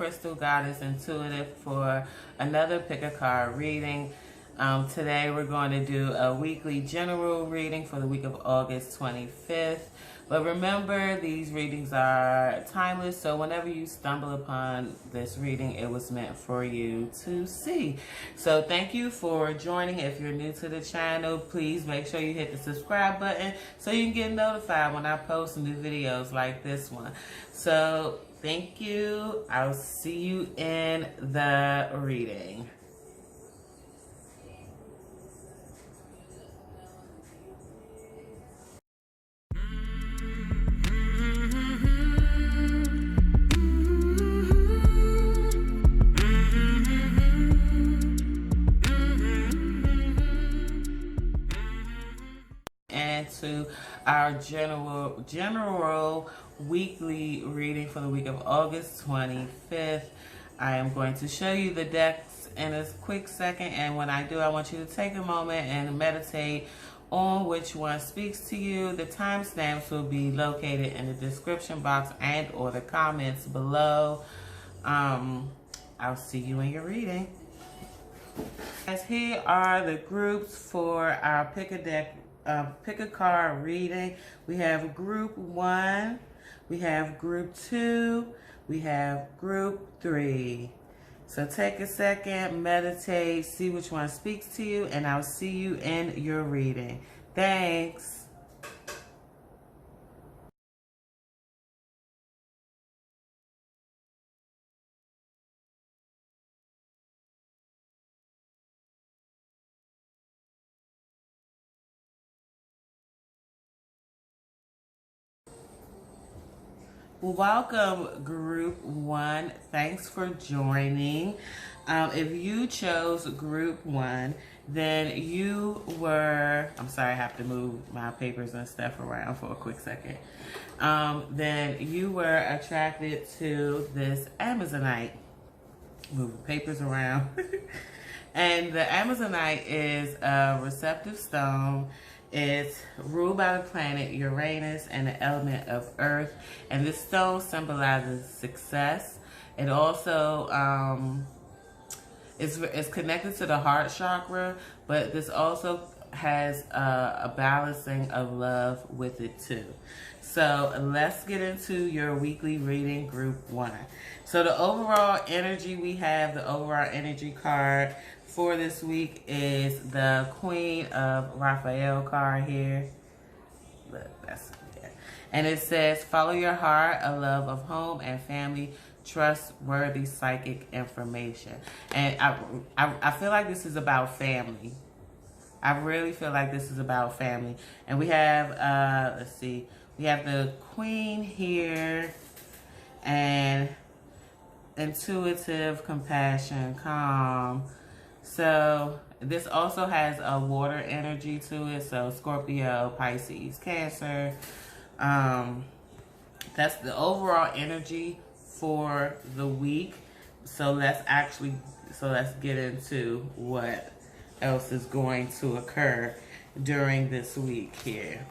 Crystal Goddess Intuitive for another pick a card reading. Today we're going to do a weekly general reading for the week of August 25th. But remember, these readings are timeless, so whenever you stumble upon this reading, it was meant for you to see. So thank you for joining. If you're new to the channel, please make sure you hit the subscribe button so you can get notified when I post new videos like this one. So thank you. I'll see you in the reading. To our general weekly reading for the week of August 25th. I am going to show you the decks in a quick second, and when I do, I want you to take a moment and meditate on which one speaks to you. The timestamps will be located in the description box and or the comments below. I'll see you in your reading. As here are the groups for our pick a card reading. We have group 1, we have group 2, we have group 3. So take a second, meditate, see which one speaks to you, and I'll see you in your reading. Thanks. Welcome, group 1. Thanks for joining. If you chose group 1, then you were, I'm sorry, I have to move my papers and stuff around for a quick second. Then you were attracted to this Amazonite. Move the papers around. And the Amazonite is a receptive stone. It's ruled by the planet Uranus and the element of Earth. And this stone symbolizes success. It also is connected to the heart chakra, but this also has a balancing of love with it too. So let's get into your weekly reading, group 1. So the overall energy we have, the overall energy card for this week is the Queen of Raphael card here. Look, and it says, follow your heart, a love of home and family, trustworthy psychic information. And I feel like this is about family. I really feel like this is about family. And we have, let's see, we have the Queen here, and intuitive, compassion, calm. So this also has a water energy to it. So Scorpio, Pisces, Cancer. That's the overall energy for the week. So let's get into what else is going to occur during this week here.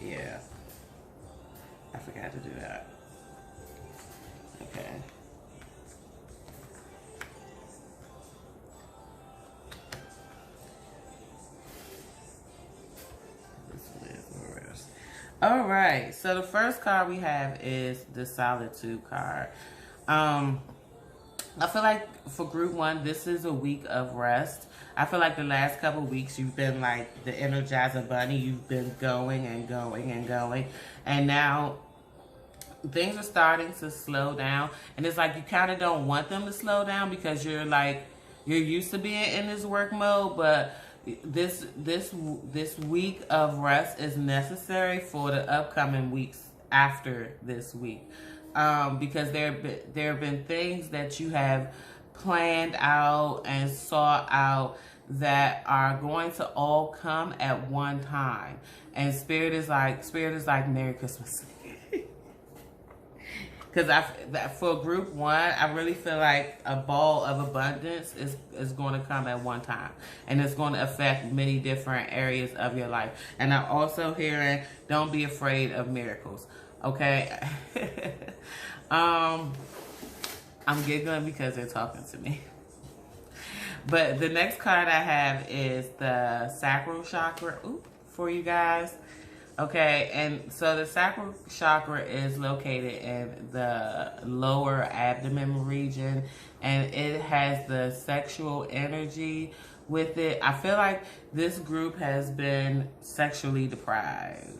Yeah, I forgot to do that. Okay. All right, so the first card we have is the Solitude card. I feel like for group 1, this is a week of rest. I feel like the last couple weeks you've been like the Energizer Bunny. You've been going and going and going. And now things are starting to slow down. And it's like you kind of don't want them to slow down because you're used to being in this work mode. But this week of rest is necessary for the upcoming weeks after this week. Because there have been things that you have planned out and sought out that are going to all come at one time. And Spirit is like Merry Christmas. because for group one, I really feel like a ball of abundance is going to come at one time, and it's going to affect many different areas of your life. And I'm also hearing, don't be afraid of miracles. Okay. I'm giggling because they're talking to me. But the next card I have is the sacral chakra for you guys. Okay, and so the sacral chakra is located in the lower abdomen region, and it has the sexual energy with it. I feel like this group has been sexually deprived.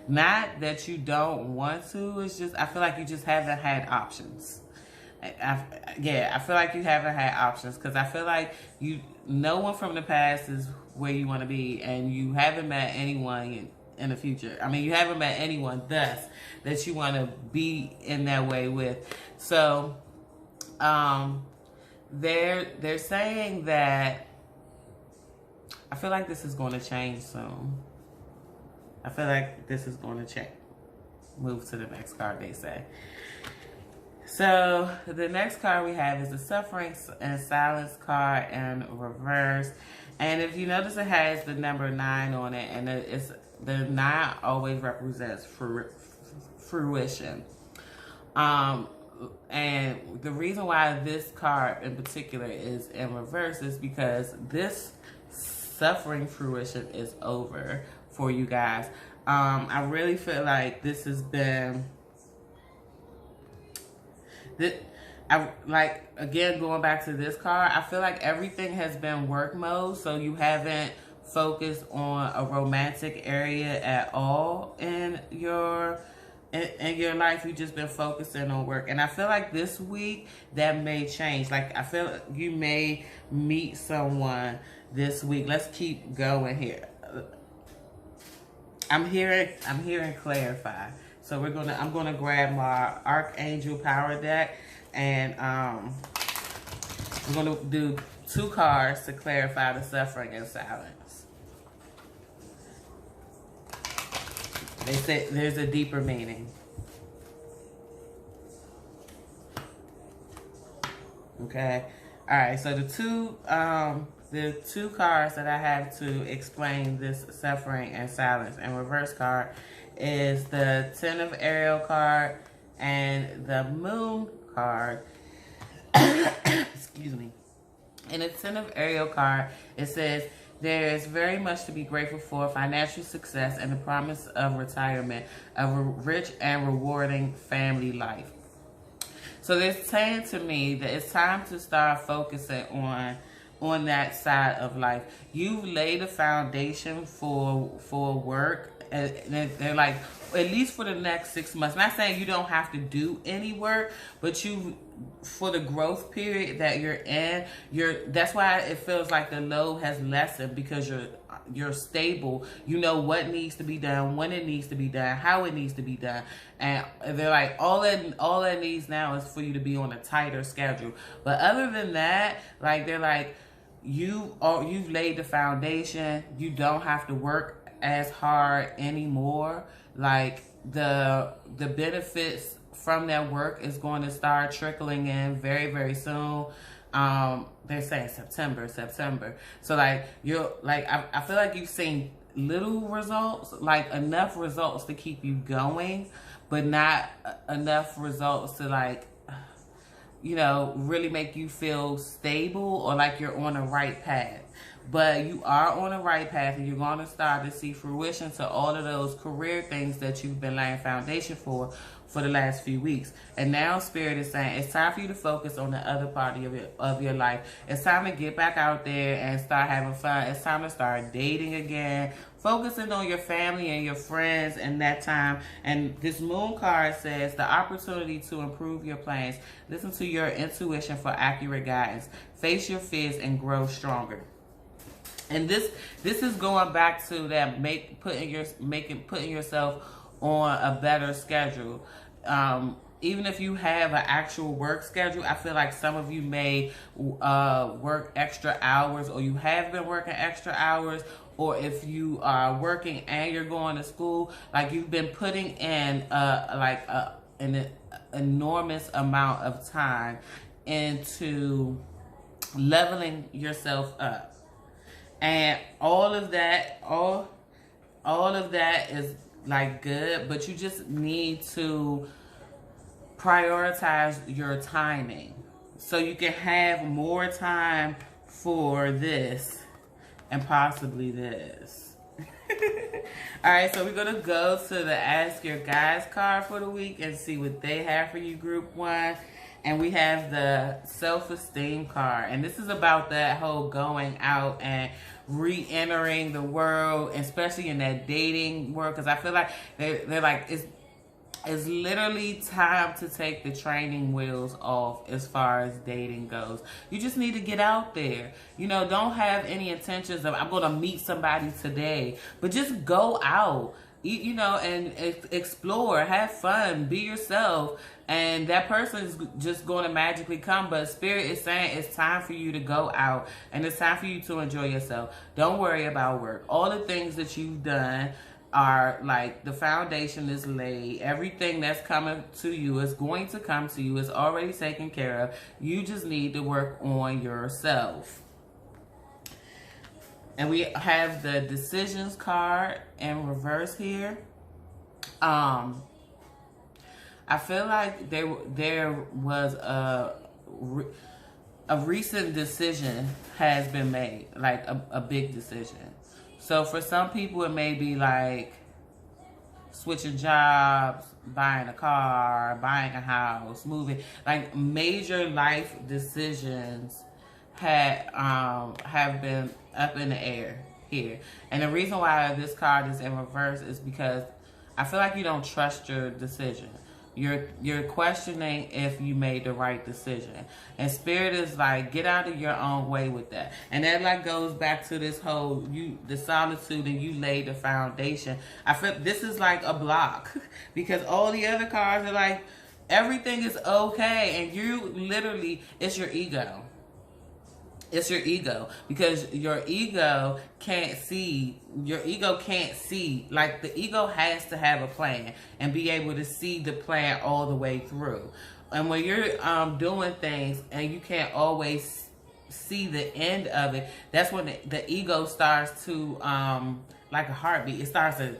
Not that you don't want to, it's just I feel like you just haven't had options. I feel like you haven't had options, because I feel like no one from the past is where you want to be, and you haven't met anyone in the future. I mean, you haven't met anyone thus that you want to be in that way with. So they're saying that I feel like this is going to change soon. I feel like this is going to change. Move to the next card, they say. So the next card we have is the Suffering and Silence card in reverse. And if you notice, it has the number 9 on it, and the 9 always represents fruition. And the reason why this card in particular is in reverse is because this suffering fruition is over for you guys. I really feel like this has been... again, going back to this card, I feel like everything has been work mode, so you haven't focused on a romantic area at all in your life. You've just been focusing on work. And I feel like this week that may change. Like, I feel you may meet someone this week. Let's keep going here. I'm hearing clarify. So I'm gonna grab my Archangel Power deck, and I'm gonna do 2 cards to clarify the suffering and silence. They say there's a deeper meaning. Okay. All right. So the two cards that I have to explain this suffering and silence and reverse card is the Ten of Ariel card and the Moon card. Excuse me. In the Ten of Ariel card, it says, there is very much to be grateful for: financial success and the promise of retirement, of a rich and rewarding family life. So they're saying to me that it's time to start focusing on that side of life. You've laid a foundation for work, and they're like, at least for the next 6 months. Not saying you don't have to do any work, but for the growth period that you're in, that's why it feels like the load has lessened, because you're stable. You know what needs to be done, when it needs to be done, how it needs to be done. And they're like, all that needs now is for you to be on a tighter schedule. But other than that, like, they're like, you've laid the foundation. You don't have to work as hard anymore. Like, the benefits from that work is going to start trickling in very, very soon. They're saying September. So like, I feel like you've seen little results, like enough results to keep you going, but not enough results to, like, really make you feel stable or like you're on the right path. But you are on the right path, and you're going to start to see fruition to all of those career things that you've been laying foundation for the last few weeks. And now Spirit is saying it's time for you to focus on the other part of your life. It's time to get back out there and start having fun. It's time to start dating again, focusing on your family and your friends in that time. And this Moon card says the opportunity to improve your plans. Listen to your intuition for accurate guidance. Face your fears and grow stronger. And this is going back to that putting yourself on a better schedule. Even if you have an actual work schedule, I feel like some of you may work extra hours, or you have been working extra hours, or if you are working and you're going to school, like, you've been putting in an enormous amount of time into leveling yourself up. And all of that is like good, but you just need to prioritize your timing so you can have more time for this and possibly this. Alright, so we're going to go to the Ask Your Guys card for the week and see what they have for you, Group 1. And we have the self-esteem card. And this is about that whole going out and re-entering the world, especially in that dating world. Because I feel like they're like, it's literally time to take the training wheels off as far as dating goes. You just need to get out there. You know, don't have any intentions of, I'm going to meet somebody today. But just go out, you know, and explore, have fun, be yourself. And that person is just going to magically come. But Spirit is saying it's time for you to go out. And it's time for you to enjoy yourself. Don't worry about work. All the things that you've done are like the foundation is laid. Everything that's coming to you is going to come to you. It's already taken care of. You just need to work on yourself. And we have the decisions card in reverse here. I feel like there was a recent decision has been made, like a big decision. So for some people, it may be like switching jobs, buying a car, buying a house, moving. Like major life decisions have been up in the air here. And the reason why this card is in reverse is because I feel like you don't trust your decision. You're questioning if you made the right decision. And Spirit is like, get out of your own way with that. And that like goes back to this whole, the solitude and you laid the foundation. I feel this is like a block because all the other cards are like, everything is okay. And you literally, it's your ego. It's your ego, because your ego can't see. Like the ego has to have a plan and be able to see the plan all the way through. And when you're doing things and you can't always see the end of it, that's when the ego starts to like a heartbeat. It starts to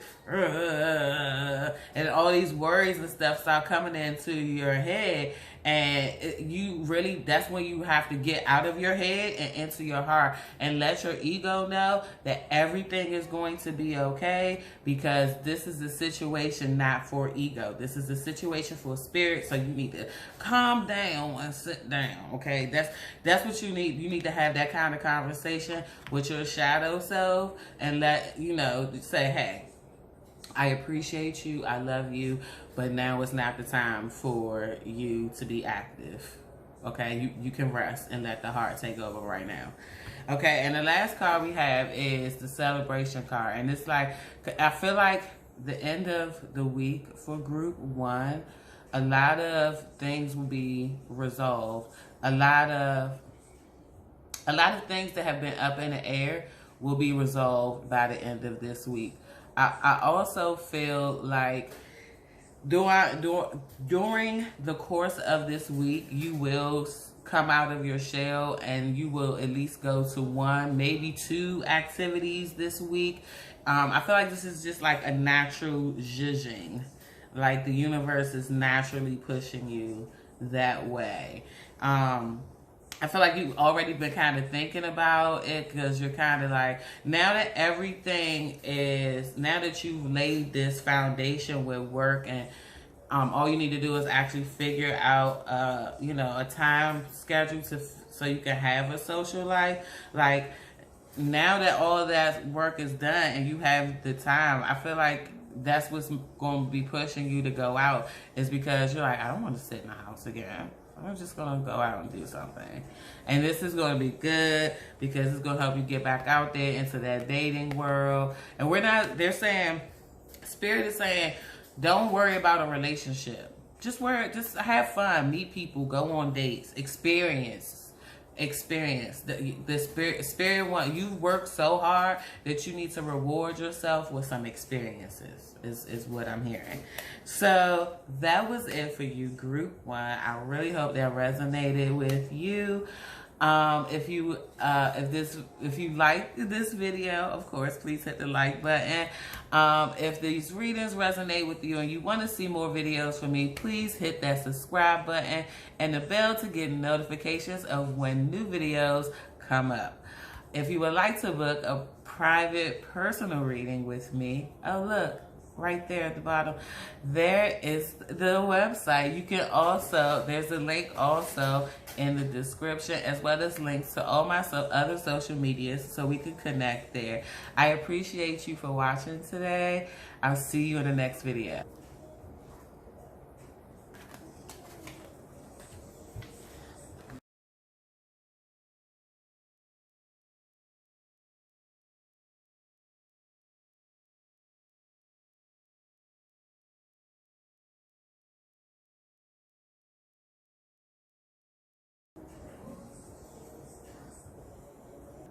and all these worries and stuff start coming into your head. And you really, that's when you have to get out of your head and into your heart and let your ego know that everything is going to be okay, because this is a situation not for ego. This is a situation for spirit, so you need to calm down and sit down, okay? That's what you need. You need to have that kind of conversation with your shadow self and let, you know, say, hey, I appreciate you, I love you, but now it's not the time for you to be active. Okay, you can rest and let the heart take over right now. Okay, and the last card we have is the celebration card. And it's like, I feel like the end of the week for group 1, a lot of things will be resolved. A lot of things that have been up in the air will be resolved by the end of this week. I also feel like during the course of this week, you will come out of your shell and you will at least go to 1, maybe 2 activities this week. I feel like this is just like a natural zhuzhing. Like the universe is naturally pushing you that way. I feel like you've already been kind of thinking about it, because you're kind of like, now that you've laid this foundation with work, and all you need to do is actually figure out, you know, a time schedule so you can have a social life. Like, now that all of that work is done and you have the time, I feel like that's what's going to be pushing you to go out, is because you're like, I don't want to sit in the house again. I'm just going to go out and do something. And this is going to be good because it's going to help you get back out there into that dating world. And they're saying, Spirit is saying, don't worry about a relationship. Just have fun, meet people, go on dates, experience experience. The spirit want you work so hard that you need to reward yourself with some experiences is what I'm hearing. So that was it for you, group 1. I really hope that resonated with you. If you liked this video, of course, please hit the like button. If these readings resonate with you and you want to see more videos from me, please hit that subscribe button and the bell to get notifications of when new videos come up. If you would like to book a private personal reading with me, oh look, right there at the bottom, there is the website. You can also, there's a link also in the description, as well as links to all my other social medias so we can connect there. I appreciate you for watching today. I'll see you in the next video.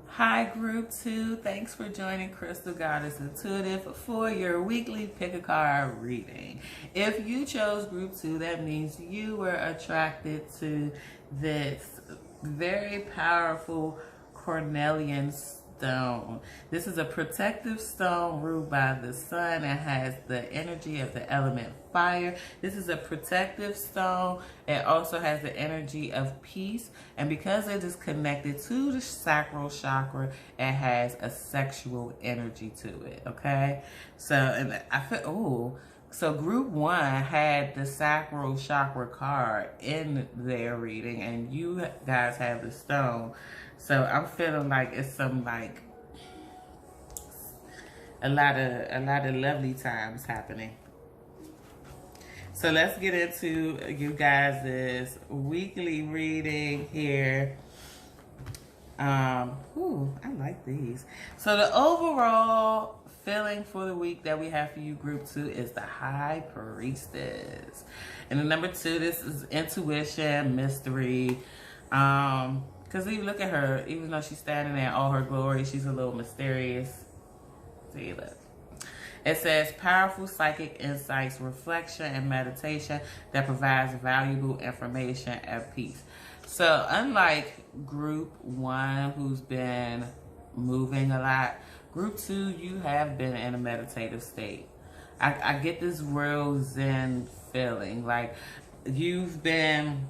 Hi, Group 2. Thanks for joining Crystal Goddess Intuitive for your weekly pick a card reading. If you chose Group 2, that means you were attracted to this very powerful cornelian stone. This is a protective stone ruled by the sun and has the energy of the element fire. This is a protective stone. It also has the energy of peace, and because it is connected to the sacral chakra, it has a sexual energy to it. Okay, so and I feel so group 1 had the sacral chakra card in their reading, and you guys have the stone. So I'm feeling like it's some like a lot of lovely times happening. So let's get into you guys' weekly reading here. I like these. So the overall feeling for the week that we have for you, group 2, is the High Priestess. And the number 2, this is intuition, mystery. Because you look at her, even though she's standing there in all her glory, she's a little mysterious. See, look. It says powerful psychic insights, reflection, and meditation that provides valuable information at peace. So unlike group 1, who's been moving a lot, group 2, you have been in a meditative state. I get this real zen feeling. Like you've been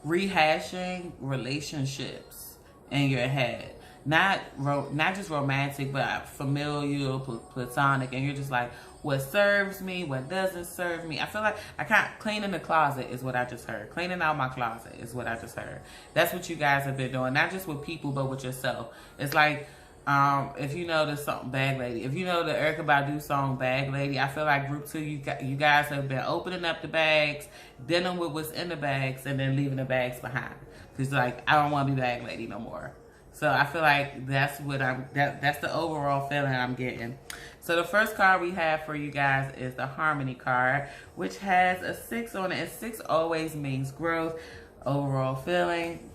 rehashing relationships in your head. Not just romantic, but familial, platonic, and you're just like, what serves me, what doesn't serve me. I feel like cleaning the closet is what I just heard. Cleaning out my closet is what I just heard. That's what you guys have been doing, not just with people, but with yourself. It's like, if you know the song Bag Lady, if you know the Erykah Badu song Bag Lady, I feel like group 2, you guys have been opening up the bags, dealing with what's in the bags, and then leaving the bags behind. Because like, I don't want to be Bag Lady no more. So I feel like that's what that's the overall feeling I'm getting. So the first card we have for you guys is the Harmony card, which has a 6 on it, and 6 always means growth, overall feeling.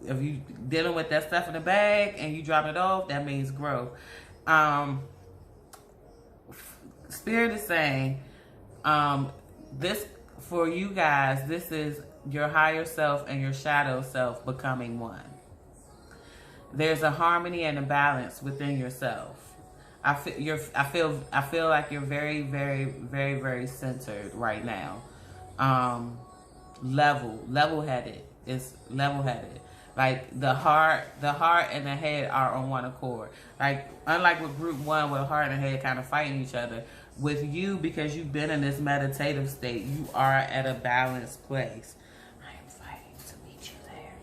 If you dealing with that stuff in the bag and you drop it off, that means growth. Spirit is saying, this for you guys, this is your higher self and your shadow self becoming one. There's a harmony and a balance within yourself. I feel like you're very, very, very, very centered right now. Level-headed. It's level-headed. Like the heart and the head are on one accord. Like unlike with group 1, where the heart and the head kind of fighting each other, with you, because you've been in this meditative state, you are at a balanced place. I am fighting to meet you there.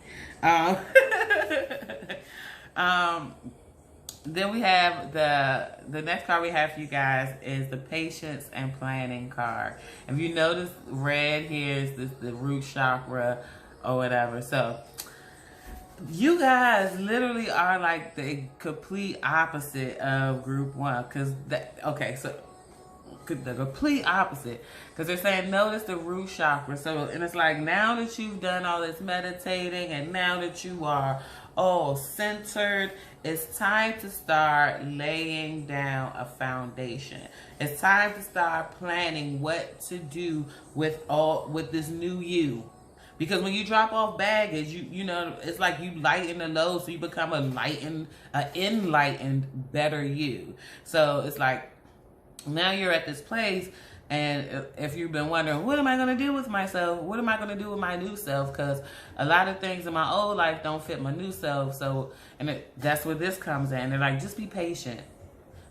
Then we have the next card we have for you guys is the Patience and Planning card. If you notice, red here is the root chakra or whatever. So you guys literally are like the complete opposite of group 1. So the complete opposite. Because they're saying notice the root chakra. So, and it's like now that you've done all this meditating and now that you are all centered, it's time to start laying down a foundation. It's time to start planning what to do with this new you. Because when you drop off baggage, you know, it's like you lighten the load, so you become enlightened, better you. So it's like now you're at this place, and if you've been wondering, what am I going to do with myself? What am I going to do with my new self? Because a lot of things in my old life don't fit my new self. So, and that's where this comes in. They're like, just be patient.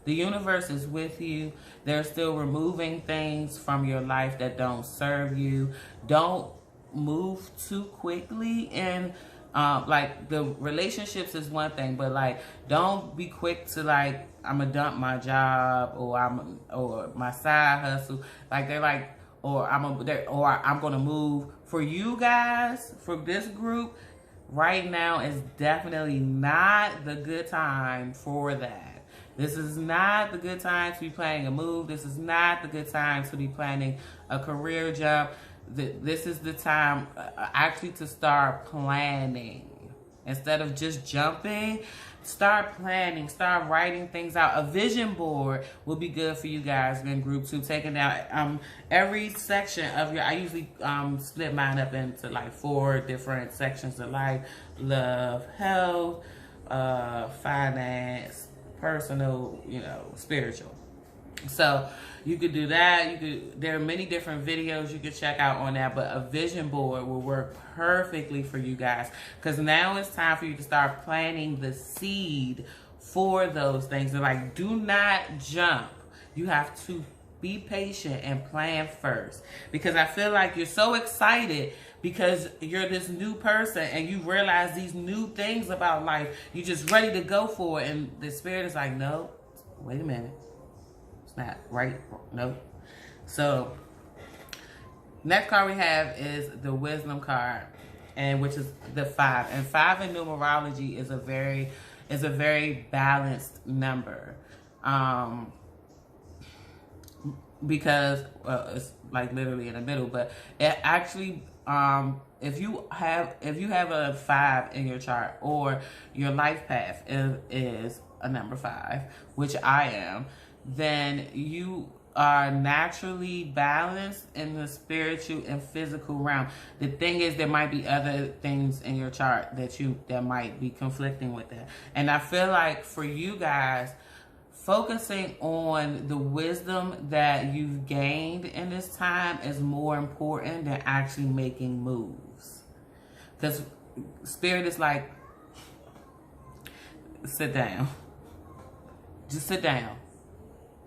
The universe is with you. They're still removing things from your life that don't serve you. Don't move too quickly, and like the relationships is one thing, but like don't be quick to like I'm gonna dump my job or my side hustle. Like they're like I'm gonna move. For you guys, for this group, right now is definitely not the good time for that. This is not the good time to be planning a move. This is not the good time to be planning a career jump. This is the time actually to start planning. Instead of just jumping, start planning, start writing things out. A vision board will be good for you guys in group 2. Taking out every section of I usually split mine up into like 4 different sections of life: love, health, finance, personal, you know, spiritual. So you could do that. There are many different videos you could check out on that, but a vision board will work perfectly for you guys, because now it's time for you to start planting the seed for those things. And like, do not jump. You have to be patient and plan first, because I feel like you're so excited because you're this new person and you realize these new things about life. You're just ready to go for it, and the spirit is like, no, wait a minute. Not right, no. So next card we have is the wisdom card, and which is the 5. And 5 in numerology is a very balanced number, because it's like literally in the middle. But it actually, if you have a 5 in your chart, or your life path is a number 5, which I am, then you are naturally balanced in the spiritual and physical realm. The thing is, there might be other things in your chart that might be conflicting with that. And I feel like for you guys, focusing on the wisdom that you've gained in this time is more important than actually making moves. Because spirit is like, sit down. Just sit down.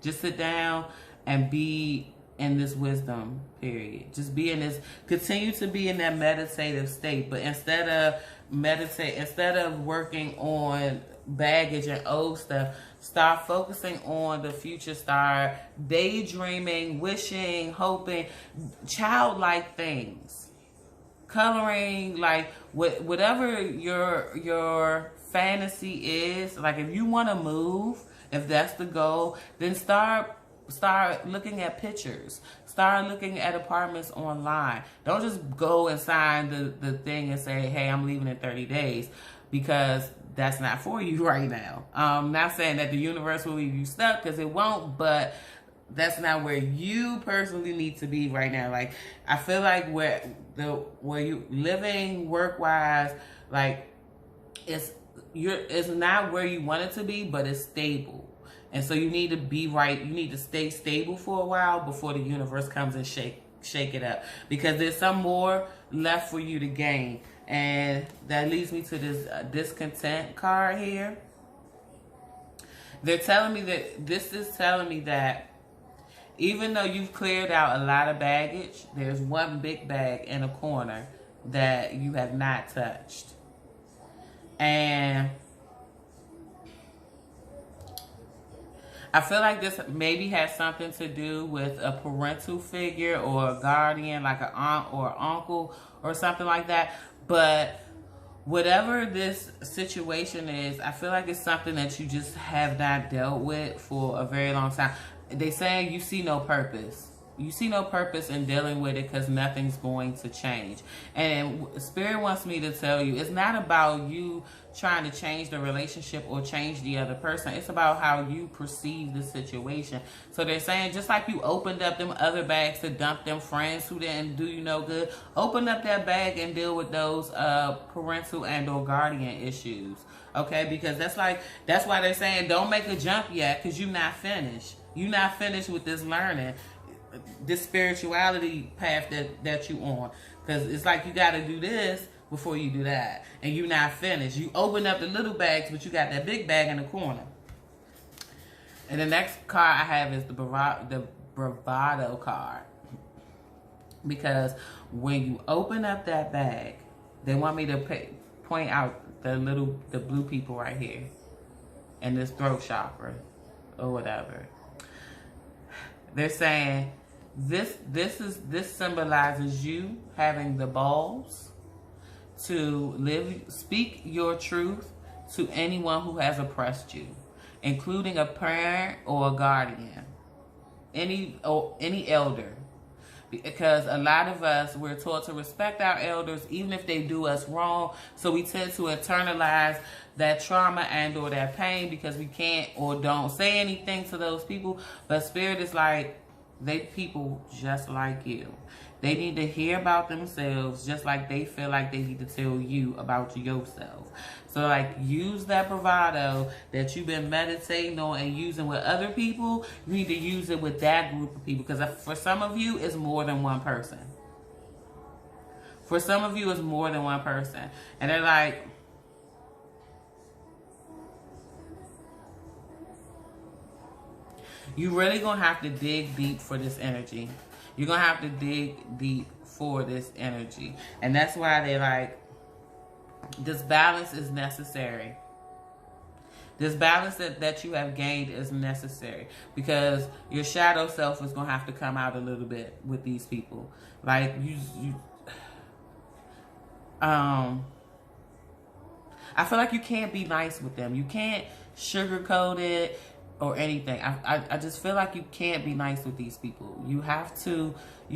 Just sit down and be in this wisdom period. Just be in this, continue to be in that meditative state. But instead of working on baggage and old stuff, start focusing on the future. Start daydreaming, wishing, hoping, childlike things. Coloring, like whatever your fantasy is. Like if you want to move, if that's the goal, then start looking at pictures. Start looking at apartments online. Don't just go and sign the thing and say, hey, I'm leaving in 30 days, because that's not for you right now. Not saying that the universe will leave you stuck, because it won't, but that's not where you personally need to be right now. Like, I feel like where you living work-wise, like it's not where you want it to be, but it's stable. And so you need to be right. You need to stay stable for a while before the universe comes and shake it up, because there's some more left for you to gain. And that leads me to this discontent card here. They're telling me that even though you've cleared out a lot of baggage, there's one big bag in a corner that you have not touched. And I feel like this maybe has something to do with a parental figure or a guardian, like an aunt or uncle or something like that. But whatever this situation is, I feel like it's something that you just have not dealt with for a very long time. they saying you see no purpose. You see no purpose in dealing with it because nothing's going to change. And Spirit wants me to tell you, it's not about you trying to change the relationship or change the other person. It's about how you perceive the situation. So they're saying, just like you opened up them other bags to dump them friends who didn't do you no good, open up that bag and deal with those parental and or guardian issues. Okay, because that's why they're saying don't make a jump yet, because you're not finished. You're not finished with this learning, this spirituality path that you on. Because it's like you got to do this before you do that. And you're not finished. You open up the little bags, but you got that big bag in the corner. And the next card I have is the bravado card. Because when you open up that bag, they want me to point out the blue people right here. And this throat chakra or whatever. They're saying this symbolizes you having the balls to speak your truth to anyone who has oppressed you, including a parent or a guardian, any elder. Because a lot of us, we're taught to respect our elders even if they do us wrong, so we tend to internalize that trauma and or that pain because we can't or don't say anything to those people. But Spirit is like, they people just like you. They need to hear about themselves just like they feel like they need to tell you about yourself. So like, use that bravado that you've been meditating on and using with other people. You need to use it with that group of people, because for some of you it's more than one person. For some of you it's more than one person. And they're like, you really gonna have to dig deep for this energy. You're gonna have to dig deep for this energy. And that's why they're like, this balance is necessary. This balance that you have gained is necessary, because your shadow self is gonna have to come out a little bit with these people. Like I feel like you can't be nice with them. You can't sugarcoat it or anything. I just feel like you can't be nice with these people. You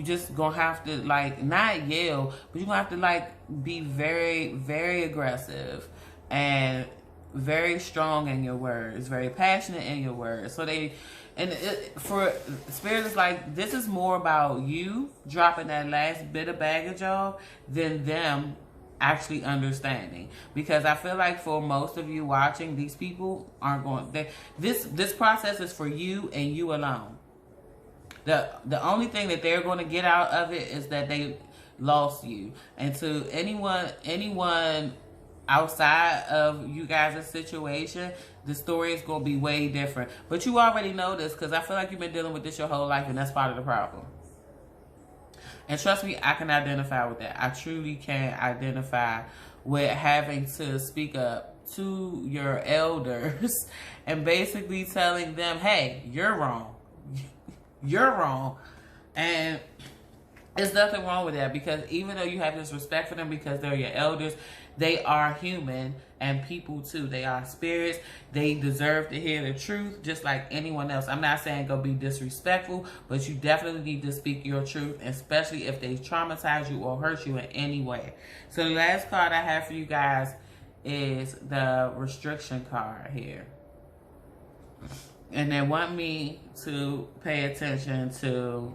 just gonna have to, like, not yell, but you're gonna have to, like, be very, very aggressive and very strong in your words, very passionate in your words. So for Spirit is like, this is more about you dropping that last bit of baggage off than them actually understanding. Because I feel like for most of you watching, these people aren't going, this process is for you and you alone. The only thing that they're going to get out of it is that they lost you. And to anyone outside of you guys' situation, the story is going to be way different. But you already know this, because I feel like you've been dealing with this your whole life, and that's part of the problem. And trust me, I can identify with that. I truly can identify with having to speak up to your elders and basically telling them, hey, you're wrong. You're wrong. And there's nothing wrong with that, because even though you have this respect for them because they're your elders, they are human and people too. They are spirits. They deserve to hear the truth just like anyone else. I'm not saying go be disrespectful, but you definitely need to speak your truth, especially if they traumatize you or hurt you in any way. So the last card I have for you guys is the restriction card here. And they want me to pay attention to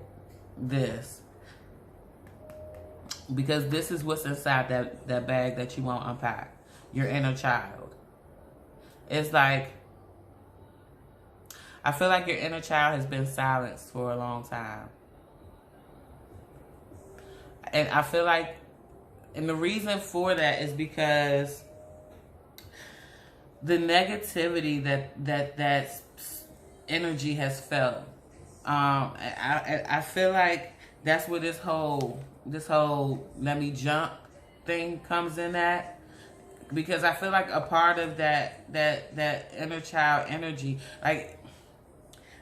this, because this is what's inside that bag that you won't unpack. Your inner child. It's like, I feel like your inner child has been silenced for a long time. And I feel like, and the reason for that is because the negativity that energy has felt. I feel like that's where this whole let me jump thing comes in at. Because I feel like a part of that inner child energy, like,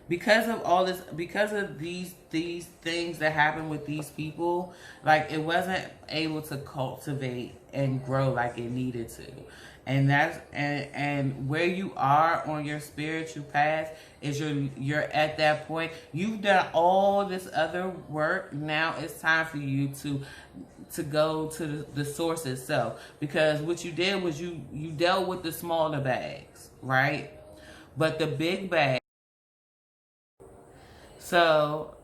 because of all this, because of these things that happen with these people, like, it wasn't able to cultivate and grow like it needed to. And and where you are on your spiritual path is you're at that point. You've done all this other work. Now it's time for you to go to the source itself, because what you did was you dealt with the smaller bags, right? But the big bag, so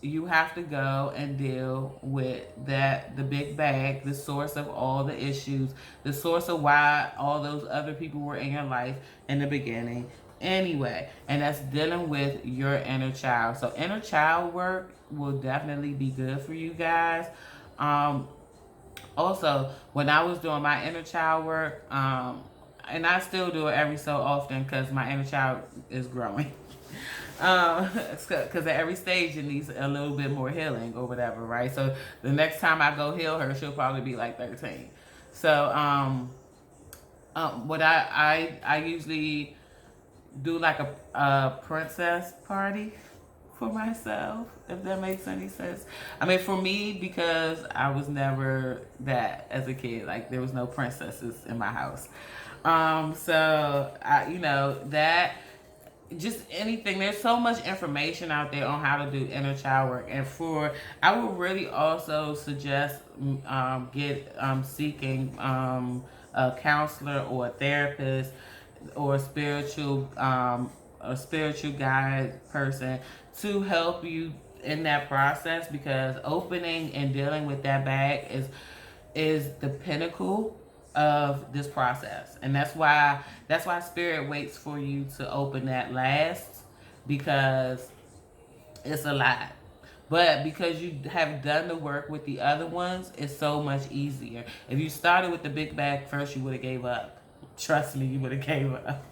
you have to go and deal with the big bag, the source of all the issues, the source of why all those other people were in your life in the beginning anyway. And that's dealing with your inner child. So inner child work will definitely be good for you guys. Also, when I was doing my inner child work, and I still do it every so often because my inner child is growing. Because at every stage it needs a little bit more healing or whatever, right? So the next time I go heal her, she'll probably be like 13. So what I usually do like a princess party for myself, if that makes any sense. I mean, for me, because I was never that as a kid. Like, there was no princesses in my house. So that, just anything. There's so much information out there on how to do inner child work, and I would really also suggest seeking a counselor or a therapist or a spiritual guide person to help you in that process, because opening and dealing with that bag is the pinnacle of this process. And that's why spirit waits for you to open that last, because it's a lot. But because you have done the work with the other ones, it's so much easier. If you started with the big bag first, you would have gave up. Trust me, you would have gave up.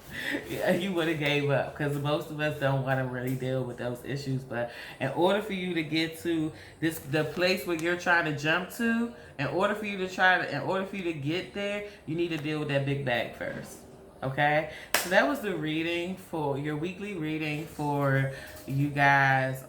Yeah, you would have gave up, because most of us don't want to really deal with those issues. But in order for you to get to the place where you're trying to jump to, in order for you to get there, you need to deal with that big bag first. Okay, so that was the reading for your weekly reading for you guys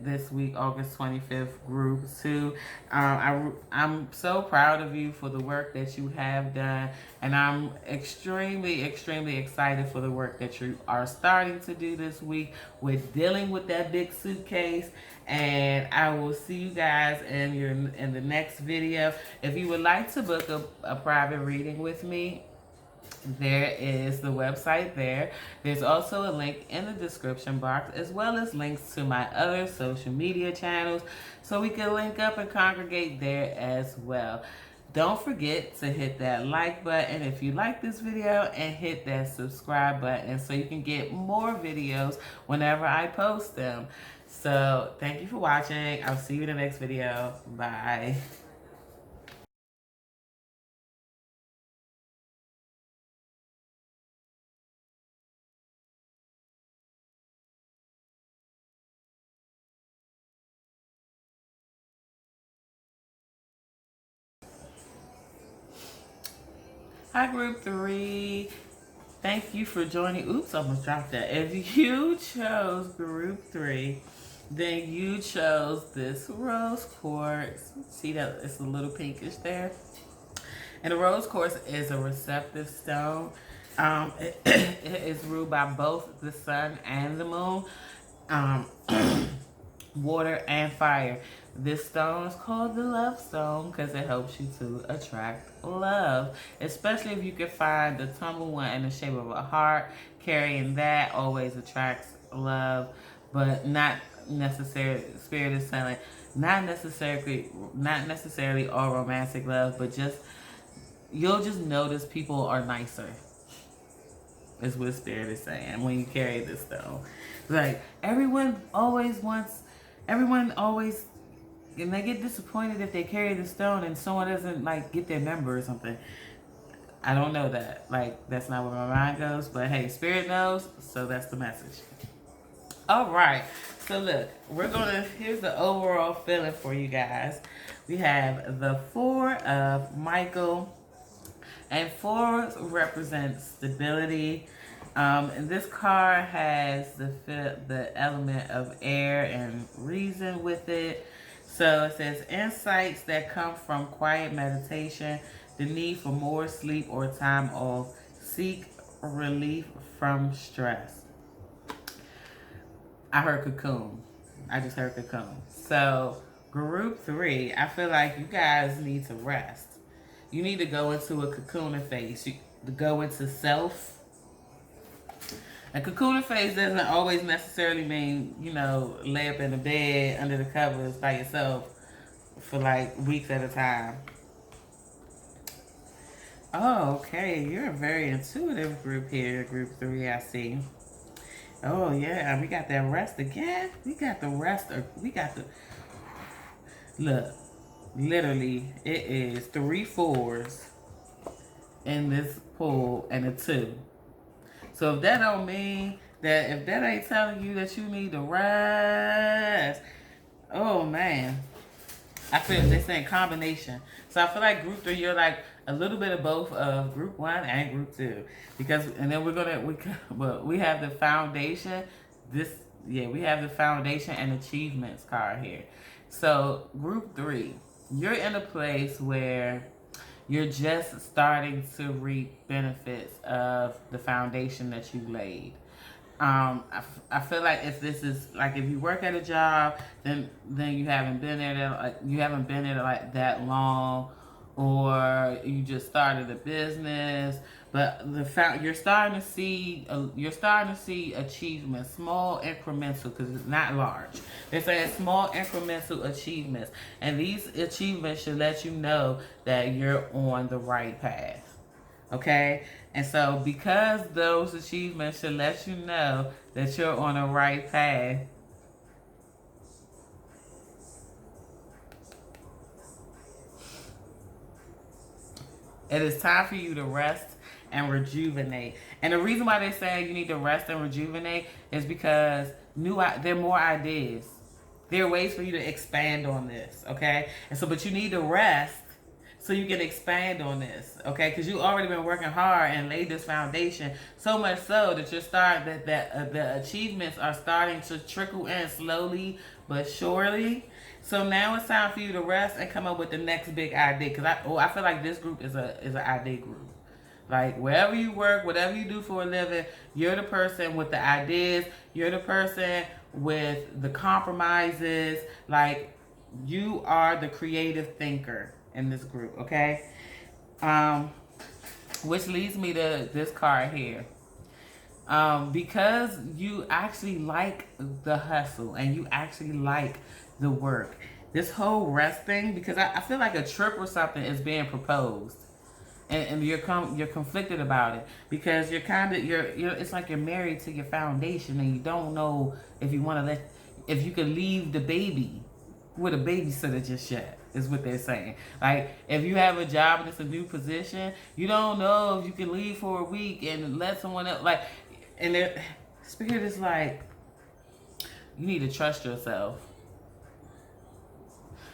this week, August 25th, group 2. I'm so proud of you for the work that you have done, and I'm extremely excited for the work that you are starting to do this week with dealing with that big suitcase. And I will see you guys in the next video. If you would like to book a private reading with me, there is the website there. There's also a link in the description box, as well as links to my other social media channels, so we can link up and congregate there as well. Don't forget to hit that like button if you like this video, and hit that subscribe button so you can get more videos whenever I post them. So thank you for watching. I'll see you in the next video. Bye. Hi, group 3. Thank you for joining. Oops, I almost dropped that. If you chose group 3, then you chose this rose quartz. See that it's a little pinkish there? And the rose quartz is a receptive stone. It is ruled by both the sun and the moon. Water and fire. This stone is called the love stone because it helps you to attract love, especially if you can find the tumble one in the shape of a heart. Carrying that always attracts love, but not necessarily, Spirit is telling, not necessarily all romantic love, but just, you'll just notice people are nicer, is what Spirit is saying when you carry this stone. Like, everyone always, and they get disappointed if they carry the stone and someone doesn't like get their number or something. I don't know that. Like, that's not where my mind goes. But hey, Spirit knows, so that's the message. All right. So look, here's the overall feeling for you guys. We have the 4 of Michael, and 4 represents stability. And this card has the element of air and reason with it. So it says insights that come from quiet meditation, the need for more sleep or time off, seek relief from stress. I heard cocoon. I just heard cocoon. So, group 3, I feel like you guys need to rest. You need to go into a cocooning phase. To go into self. A cocooning phase doesn't always necessarily mean, lay up in the bed under the covers by yourself for like weeks at a time. Oh, okay. You're a very intuitive group here, group 3, I see. Oh, yeah. We got that rest again. We got the rest. We got the... Look. Literally, it is 3 4s in this pool and a 2. So if that don't mean that, if that ain't telling you that you need to rest, oh man. I feel they're saying combination. So I feel like group 3, you're like a little bit of both of group 1 and group 2. And then we have the foundation. We have the foundation and achievements card here. So group 3, you're in a place where you're just starting to reap benefits of the foundation that you laid. I feel like if this is like, if you work at a job, then you haven't been there that long, or you just started a business. But you're starting to see achievements, small incremental, because it's not large. They're saying small incremental achievements, and these achievements should let you know that you're on the right path. Okay? And so because those achievements should let you know that you're on the right path, it is time for you to rest and rejuvenate. And the reason why they're saying you need to rest and rejuvenate is because there are more ideas. There are ways for you to expand on this, okay? And so, but you need to rest so you can expand on this, okay? Because you already been working hard and laid this foundation, so much so that the achievements are starting to trickle in slowly but surely. So now it's time for you to rest and come up with the next big idea. Because I feel like this group is an idea group. Like, wherever you work, whatever you do for a living, you're the person with the ideas. You're the person with the compromises. Like, you are the creative thinker in this group, okay? Which leads me to this card here. Because you actually like the hustle and you actually like the work. This whole rest thing, because I feel like a trip or something is being proposed. And you're conflicted about it, because you're it's like you're married to your foundation and you don't know if you can leave the baby with a babysitter just yet, is what they're saying. Like, if you have a job and it's a new position, you don't know if you can leave for a week and let someone else, like, and their spirit is like, you need to trust yourself.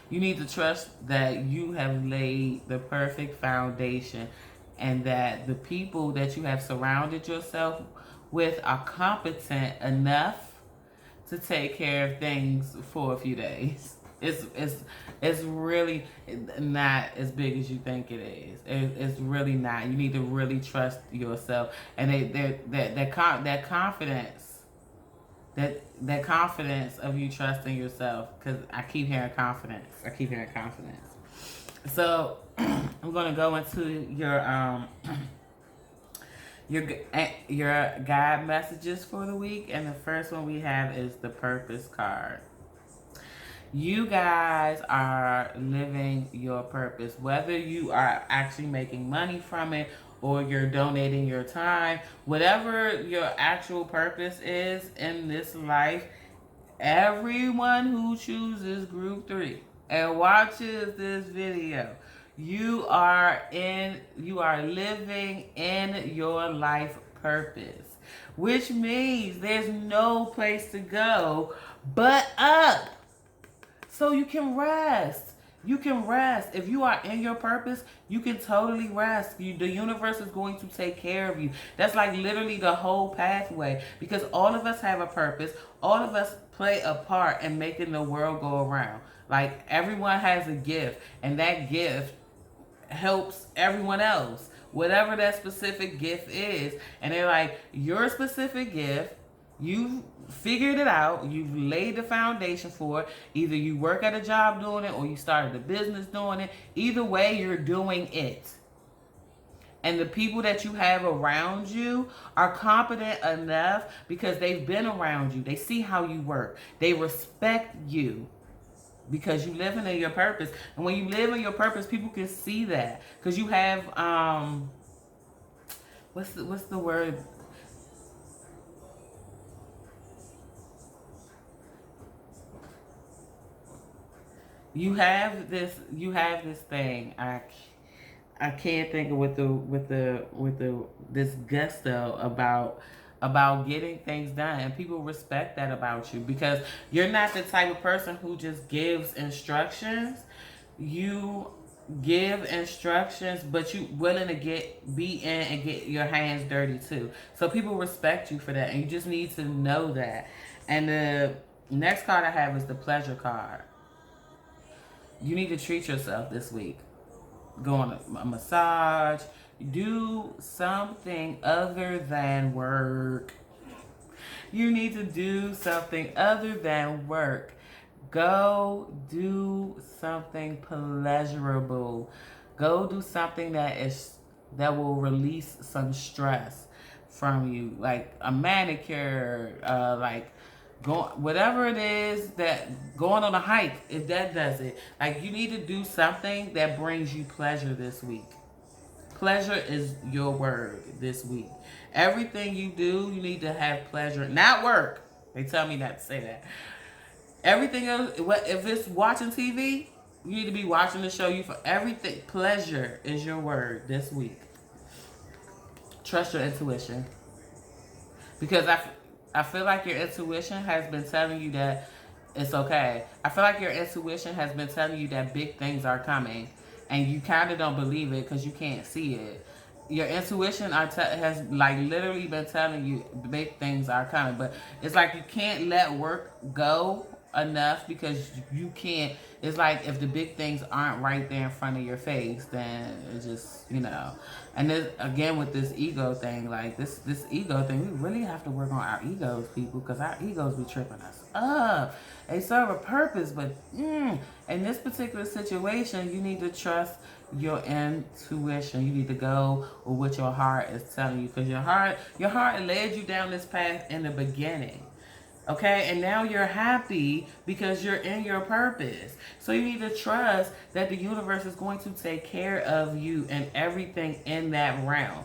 You need to trust that you have laid the perfect foundation and that the people that you have surrounded yourself with are competent enough to take care of things for a few days. It's really not as big as you think it is. It's really not. You need to really trust yourself, and that confidence of you trusting yourself, because I keep hearing confidence. So I'm gonna go into your guide messages for the week, and the first one we have is the purpose card. You guys are living your purpose, whether you are actually making money from it or you're donating your time. Whatever your actual purpose is in this life, everyone who chooses group 3 and watches this video, you are living in your life purpose, which means there's no place to go but up. So you can rest. You can rest. If you are in your purpose, you can totally rest. The universe is going to take care of you. That's like literally the whole pathway, because all of us have a purpose. All of us play a part in making the world go around. Like, everyone has a gift, and that gift helps everyone else, whatever that specific gift is. And they're like, your specific gift, you figured it out, you've laid the foundation for it. Either you work at a job doing it or you started a business doing it. Either way, you're doing it. And the people that you have around you are competent enough because they've been around you. They see how you work. They respect you because you living in your purpose. And when you live in your purpose, people can see that. Because you have what's the word? You have this thing. I can't think of this gusto about getting things done, and people respect that about you because you're not the type of person who just gives instructions. You give instructions, but you willing to be in and get your hands dirty too. So people respect you for that, and you just need to know that. And the next card I have is the pleasure card. You need to treat yourself this week. Go on a massage. Do something other than work. You need to do something other than work. Go do something pleasurable. Go do something that will release some stress from you, like a manicure, whatever it is, that going on a hike, if that does it. Like, you need to do something that brings you pleasure this week. Pleasure is your word this week. Everything you do, you need to have pleasure, not work. They tell me not to say that. Everything else, if it's watching TV, you need to be watching the show. You for everything. Pleasure is your word this week. Trust your intuition, because I feel like your intuition has been telling you that it's okay. I feel like your intuition has been telling you that big things are coming, and you kind of don't believe it because you can't see it. Your intuition has like literally been telling you big things are coming, but it's like you can't let work go enough because you can't. It's like if the big things aren't right there in front of your face, then it's just, and this, again, with this ego thing, like this ego thing, we really have to work on our egos, people, because our egos be tripping us up. They serve a purpose, but in this particular situation, you need to trust your intuition. You need to go with what your heart is telling you, because your heart led you down this path in the beginning. Okay, and now you're happy because you're in your purpose. So you need to trust that the universe is going to take care of you and everything in that realm.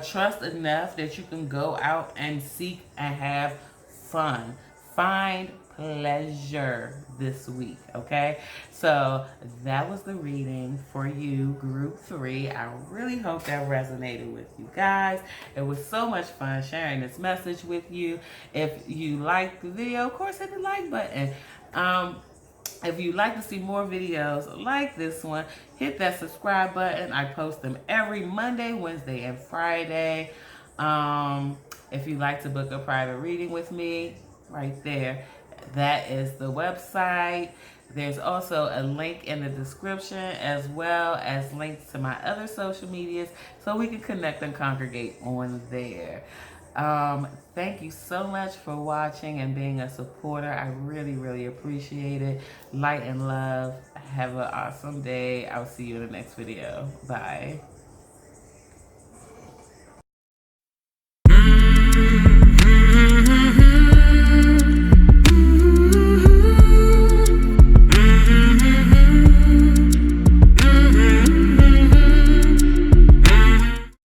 Trust enough that you can go out and seek and have fun. Find pleasure this week, okay? So that was the reading for you, group 3. I really hope that resonated with you guys. It was so much fun sharing this message with you. If you liked the video, of course, hit the like button. If you'd like to see more videos like this one, hit that subscribe button. I post them every Monday, Wednesday, and Friday. If you'd like to book a private reading with me, right there, that is the website. There's also a link in the description, as well as links to my other social medias, so we can connect and congregate on there. Thank you so much for watching and being a supporter. I really, really appreciate it. Light and love. Have an awesome day. I'll see you in the next video. Bye.